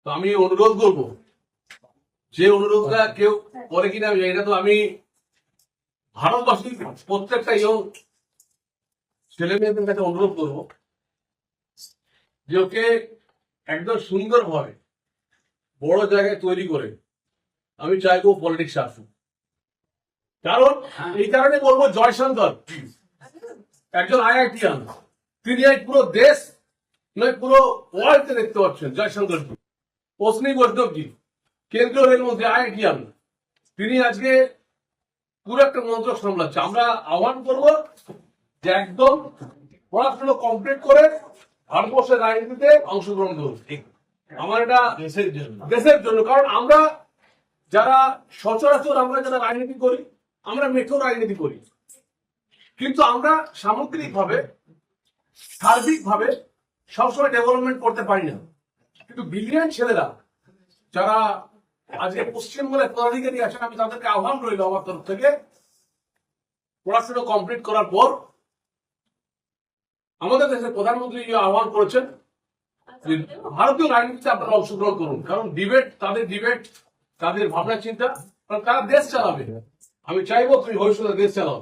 তো আমি অনুরোধ করবো, যে অনুরোধটা কেউ করে কিনা আমি জানি না, তো আমি ভারতবাসী প্রত্যেকটা ইয়ং ছেলে মেয়েদের কাছে অনুরোধ করবো যে ওকে একদম সুন্দরভাবে বড় জায়গায় তৈরি করে আমি চাইবো পলিটিক্স আসুক। কারণ এই কারণে বলবো, জয়শঙ্কর একজন আইআইটিয়ান, তিনি এই পুরো দেশ নয় পুরো ওয়ার্ল্ডকে দেখতে পাচ্ছেন। জয়শঙ্কর জি, অশ্বিনী বৈষ্ণব জি, কেন্দ্রীয় রেলমন্ত্রী, আইআইটিয়ান, তিনি আজকে পুরো একটা মন্ত্রক সামলাচ্ছে। আমরা আহ্বান করবো যে একদম পড়াশোনা কমপ্লিট করে ভারতবর্ষের রাজনীতিতে অংশগ্রহণ করুন। আমার এটা দেশের জন্য। কারণ আমরা যারা সচরাচর আমরা যারা রাজনীতি করি, আমরা মেঠো রাজনীতি করি, কিন্তু আমরা সামগ্রিকভাবে সার্বিকভাবে সবসময় ডেভেলপমেন্ট করতে পারি না। কিন্তু ব্রিলিয়ান্ট ছেলেরা যারা আজকে পশ্চিমবঙ্গের পদাধিকারী আছেন, আমি তাদেরকে আহ্বান রইল আমার তরফ থেকে, পড়াশোনা কমপ্লিট করার পর আমাদের দেশের প্রধানমন্ত্রী যে আহ্বান করেছেন, ভারতীয় রাজনীতিতে আপনারা অংশগ্রহণ করুন। কারণ ডিবেট তাদের ভাবনা চিন্তা, কারণ তারা দেশ চালাবে। আমি চাইবো তুমি ভবিষ্যতে দেশ চালাও।